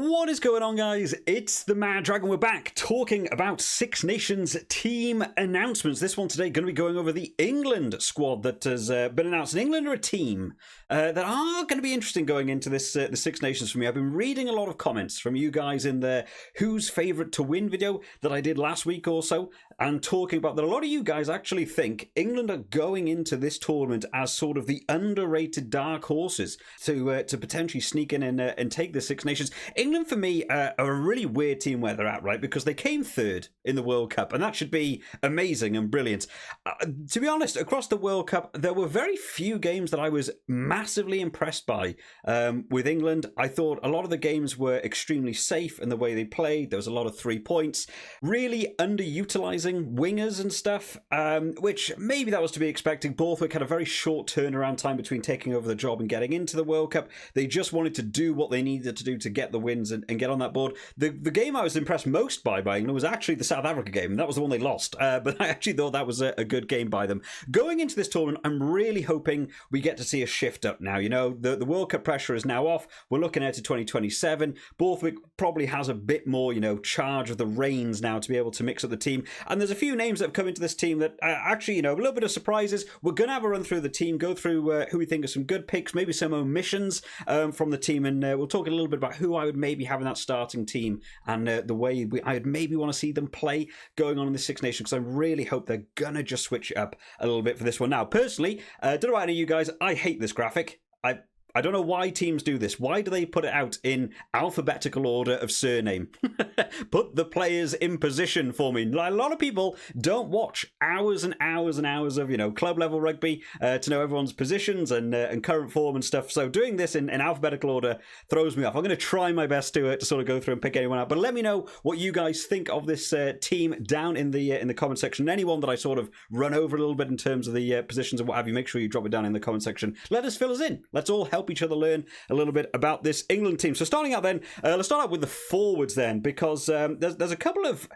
What is going on, guys? It's the Mad Dragon. We're back talking about Six Nations team announcements. This one today going to be going over the England squad that has been announced. And England are a team that are going to be interesting going into this the Six Nations for me. I've been reading a lot of comments from you guys in the Who's Favourite to Win video that I did last week or so, and talking about that a lot of you guys actually think England are going into this tournament as sort of the underrated dark horses to potentially sneak in and take the Six Nations. England, for me, are a really weird team where they're at, right? Because they came third in the World Cup, and that should be amazing and brilliant. To be honest, across the World Cup, there were very few games that I was massively impressed by with England. I thought a lot of the games were extremely safe in the way they played. There was a lot of 3 points, really underutilising wingers and stuff, which maybe that was to be expected. Borthwick had a very short turnaround time between taking over the job and getting into the World Cup. They just wanted to do what they needed to do to get the wins and get on that board. The game I was impressed most by England was actually the South Africa game, and that was the one they lost. But I actually thought that was a good game by them. Going into this tournament, I'm really hoping we get to see a shift up now. You know, the World Cup pressure is now off. We're looking ahead to 2027. Borthwick probably has a bit more, charge of the reins now to be able to mix up the team. And there's a few names that have come into this team that actually, a little bit of surprises. We're going to have a run through the team, go through who we think are some good picks, maybe some omissions from the team, and we'll talk a little bit about who I would maybe have in that starting team and the way I'd maybe want to see them play going on in the Six Nations, because I really hope they're going to just switch it up a little bit for this one. Now, personally, don't know about any of you guys, I hate this graphic. I don't know why teams do this. Why do they put it out in alphabetical order of surname? Put the players in position for me. A lot of people don't watch hours and hours and hours of, club level rugby to know everyone's positions and current form and stuff. So doing this in alphabetical order throws me off. I'm going to try my best to sort of go through and pick anyone out. But let me know what you guys think of this team down in the comment section. Anyone that I sort of run over a little bit in terms of the positions and what have you, make sure you drop it down in the comment section. Let us fill us in. Let's all help each other learn a little bit about this England team. So starting out then, let's start out with the forwards then, because there's a couple of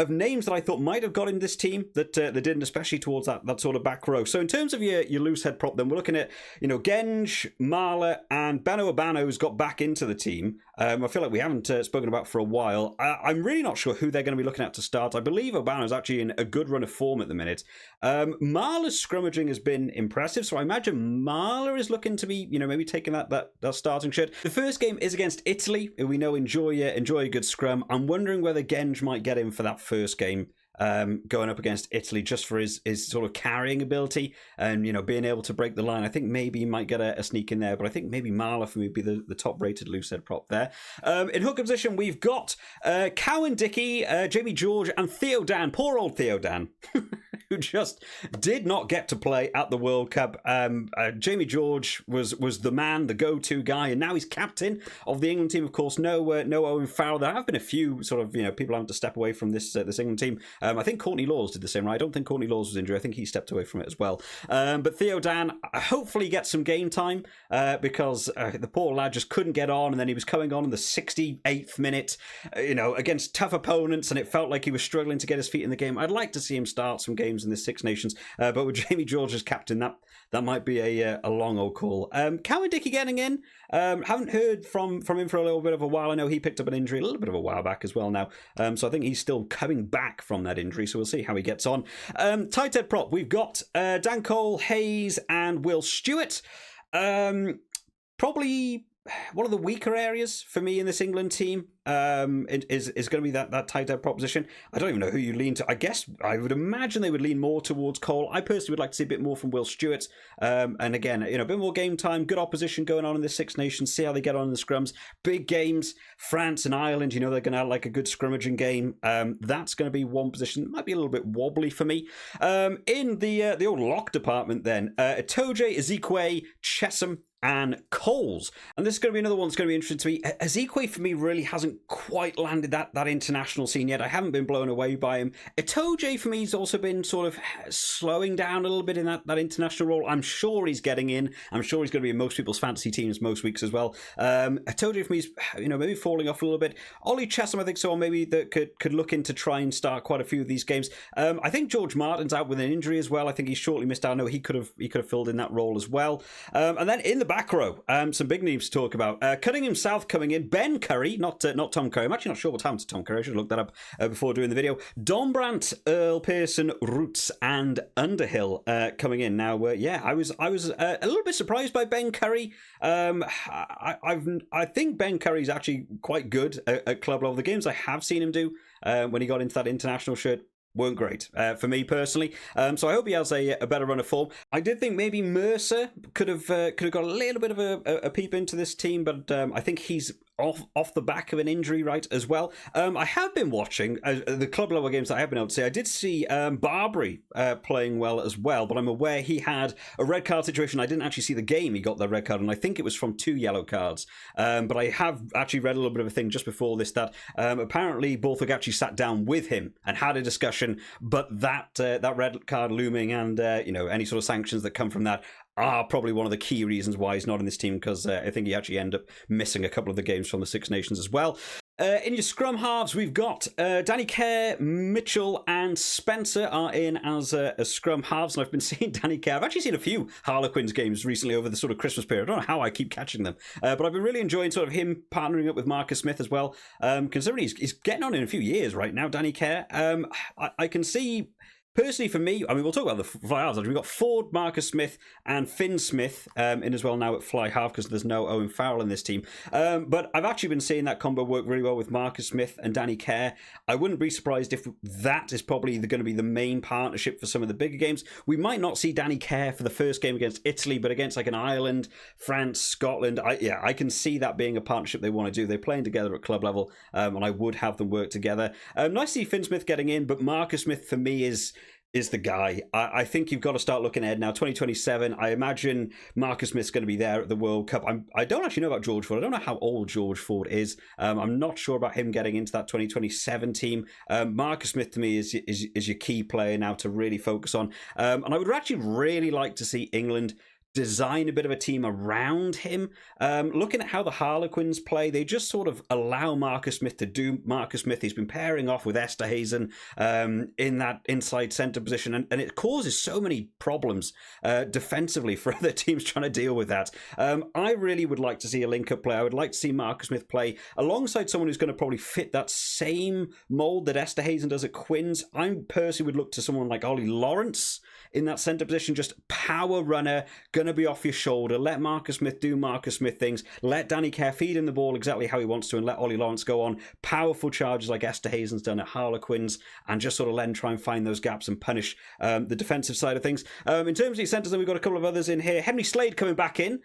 names that I thought might have got in this team that they didn't, especially towards that sort of back row. So in terms of your loose head prop, then we're looking at, Genge, Marler, and Bano Abano's got back into the team. I feel like we haven't spoken about for a while. I'm really not sure who they're going to be looking at to start. I believe Obano's actually in a good run of form at the minute. Marler's scrummaging has been impressive, so I imagine Marler is looking to be, maybe taking that starting shirt. The first game is against Italy, who we know enjoy a good scrum. I'm wondering whether Genge might get in for that first game, going up against Italy, just for his sort of carrying ability and being able to break the line. I think maybe he might get a sneak in there, but I think maybe Marler for me would be the top rated loose head prop there. In hooker position, we've got Cowan Dickey, Jamie George, and Theo Dan. Poor old Theo Dan. Who just did not get to play at the World Cup. Jamie George was the man, the go-to guy, and now he's captain of the England team. Of course, no Owen Farrell. There have been a few sort of people having to step away from this England team. I think Courtney Laws did the same, right? I don't think Courtney Laws was injured. I think he stepped away from it as well. But Theo Dan hopefully gets some game time because the poor lad just couldn't get on, and then he was coming on in the 68th minute, against tough opponents, and it felt like he was struggling to get his feet in the game. I'd like to see him start some games in the Six Nations, but with Jamie George as captain, that might be a long old call. Cowan Dickey getting in. Haven't heard from him for a little bit of a while. I know he picked up an injury a little bit of a while back as well now, so I think he's still coming back from that injury, so we'll see how he gets on. Tight head prop, we've got Dan Cole, Hayes, and Will Stewart. Probably one of the weaker areas for me in this England team is going to be that tight head proposition. I don't even know who you lean to. I guess I would imagine they would lean more towards Cole. I personally would like to see a bit more from Will Stewart. And again, a bit more game time, good opposition going on in the Six Nations. See how they get on in the scrums. Big games, France and Ireland. They're going to have like a good scrimmaging game. That's going to be one position that might be a little bit wobbly for me. In the old lock department, then Itoje, Ezekwe, Chesham, and Coles. And this is going to be another one that's going to be interesting to me. Ezekwe for me really hasn't quite landed that international scene yet. I haven't been blown away by him. Itoje for me has also been sort of slowing down a little bit in that international role. I'm sure he's getting in. I'm sure he's going to be in most people's fantasy teams most weeks as well. Itoje for me is maybe falling off a little bit. Ollie Chesham, I think so, maybe that could look in to try and start quite a few of these games. I think George Martin's out with an injury as well. I think he's shortly missed out. I know he could have filled in that role as well. And then in the back row, some big names to talk about. Cunningham South coming in. Ben Curry, not Tom Curry. I'm actually not sure what happened to Tom Curry. I should have looked that up before doing the video. Donbrandt, Earl Pearson, Roots, and Underhill coming in. Now, I was a little bit surprised by Ben Curry. I think Ben Curry's actually quite good at club level. The games I have seen him do when he got into that international shirt weren't great for me personally. So I hope he has a better run of form. I did think maybe Mercer could have got a little bit of a peep into this team, but I think he's off the back of an injury, right, as well. I have been watching the club level games that I have been able to see. I did see Barbary playing well as well, but I'm aware he had a red card situation. I didn't actually see the game he got the red card, and I think it was from 2 yellow cards. But I have actually read a little bit of a thing just before this that apparently Borthwick actually sat down with him and had a discussion, but that red card looming and any sort of sanctions that come from that are probably one of the key reasons why he's not in this team, because I think he actually ended up missing a couple of the games from the Six Nations as well. In your scrum halves, we've got Danny Kerr, Mitchell, and Spencer are in as scrum halves. And I've been seeing Danny Kerr. I've actually seen a few Harlequins games recently over the sort of Christmas period. I don't know how I keep catching them, but I've been really enjoying sort of him partnering up with Marcus Smith as well. Considering he's getting on in a few years right now, Danny Kerr. I can see. Personally, for me, I mean, we'll talk about the fly halves. We've got Ford, Marcus Smith, and Finn Smith in as well now at fly half, because there's no Owen Farrell in this team. But I've actually been seeing that combo work really well with Marcus Smith and Danny Kerr. I wouldn't be surprised if that is probably going to be the main partnership for some of the bigger games. We might not see Danny Kerr for the first game against Italy, but against like an Ireland, France, Scotland, I can see that being a partnership they want to do. They're playing together at club level, and I would have them work together. Nice to see Finn Smith getting in, but Marcus Smith for me is the guy. I think you've got to start looking ahead now. 2027, I imagine Marcus Smith's going to be there at the World Cup. I don't actually know about George Ford. I don't know how old George Ford is. I'm not sure about him getting into that 2027 team. Marcus Smith to me is your key player now to really focus on. And I would actually really like to see England design a bit of a team around him. Looking at how the Harlequins play, they just sort of allow Marcus Smith to do Marcus Smith. He's been pairing off with Esterhazen in that inside centre position, and it causes so many problems defensively for other teams trying to deal with that. I really would like to see a link-up play. I would like to see Marcus Smith play alongside someone who's going to probably fit that same mould that Esterhazen does at Quins. I personally would look to someone like Ollie Lawrence in that centre position, just power runner, going to be off your shoulder. Let Marcus Smith do Marcus Smith things. Let Danny Kerr feed him the ball exactly how he wants to, and let Ollie Lawrence go on powerful charges like Esterhazen's done at Harlequins, and just sort of let him try and find those gaps and punish the defensive side of things. In terms of the centres, then we've got a couple of others in here. Henry Slade coming back in,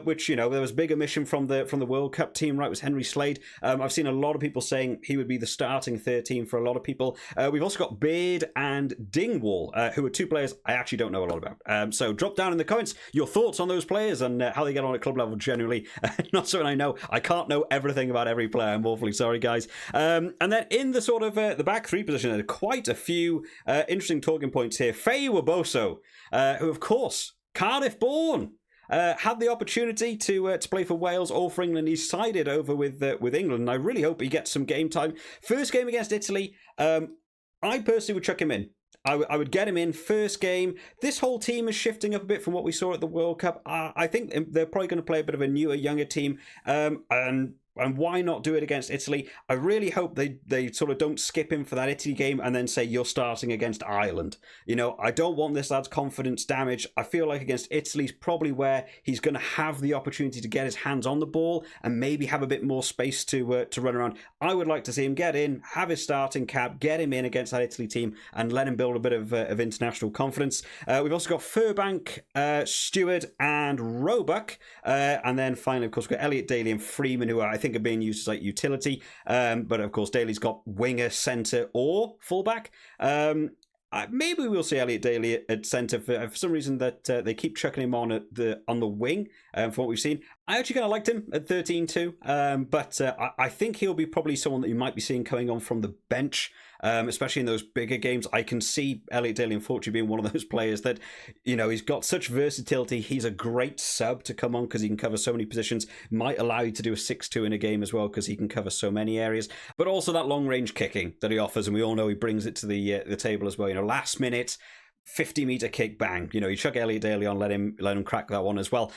which, there was a big omission from the World Cup team, right, was Henry Slade. I've seen a lot of people saying he would be the starting 13 for a lot of people. We've also got Beard and Dingwall, who are two players I actually don't know a lot about. So drop down in the comments your thoughts on those players and how they get on at club level generally. Not something I know. I can't know everything about every player. I'm awfully sorry, guys. And then in the sort of the back three position, there are quite a few interesting talking points here. Faye Waboso, who of course Cardiff born. Had the opportunity to play for Wales or for England. He sided over with England, and I really hope he gets some game time. First game against Italy, I personally would chuck him in. I would get him in first game. This whole team is shifting up a bit from what we saw at the World Cup. I think they're probably going to play a bit of a newer, younger team. And why not do it against Italy? I really hope they sort of don't skip him for that Italy game and then say you're starting against Ireland. I don't want this lad's confidence damaged. I feel like against Italy's probably where he's going to have the opportunity to get his hands on the ball and maybe have a bit more space to run around. I would like to see him get in, have his starting cap, get him in against that Italy team, and let him build a bit of international confidence. We've also got Furbank, Stewart, and Roebuck, and then finally, of course, we've got Elliot Daly and Freeman, who I think are being used as like utility, but of course Daly's got winger, centre, or fullback. Maybe we'll see Elliot Daly at centre for some reason that they keep chucking him on the wing. For what we've seen, I actually kind of liked him at 13 too, but I think he'll be probably someone that you might be seeing coming on from the bench, especially in those bigger games. I can see Elliot Daly, unfortunately, being one of those players that, he's got such versatility. He's a great sub to come on because he can cover so many positions. Might allow you to do a 6-2 in a game as well because he can cover so many areas. But also that long range kicking that he offers, and we all know he brings it to the table as well. Last minute, 50-meter kick, bang. You know, you chuck Elliot Daly on, let him crack that one as well.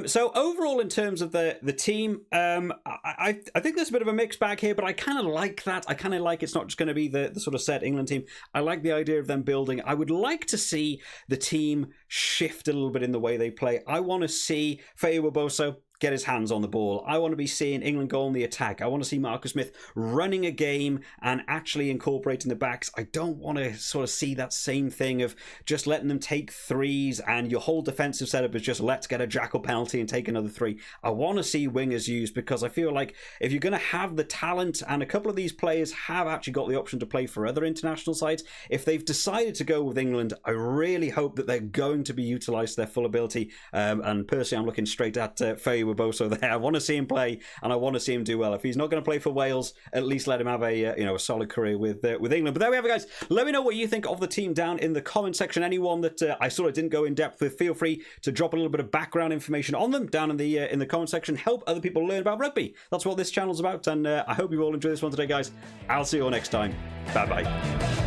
So overall, in terms of the team, I think there's a bit of a mixed bag here, but I kind of like that. I kind of like it's not just going to be the sort of set England team. I like the idea of them building. I would like to see the team shift a little bit in the way they play. I want to see Feo Boboso get his hands on the ball. I want to be seeing England go on the attack. I want to see Marcus Smith running a game and actually incorporating the backs. I don't want to sort of see that same thing of just letting them take threes and your whole defensive setup is just let's get a jackal penalty and take another three. I want to see wingers used because I feel like if you're going to have the talent, and a couple of these players have actually got the option to play for other international sides, if they've decided to go with England, I really hope that they're going to be utilised to their full ability. And personally, I'm looking straight at Feo Boso there. I want to see him play, and I want to see him do well. If he's not going to play for Wales, at least let him have a solid career with England. But there we have it, guys. Let me know what you think of the team down in the comment section. Anyone that I sort of didn't go in depth with, feel free to drop a little bit of background information on them down in the comment section. Help other people learn about rugby. That's what this channel's about, and I hope you all enjoyed this one today, guys. I'll see you all next time. Bye bye.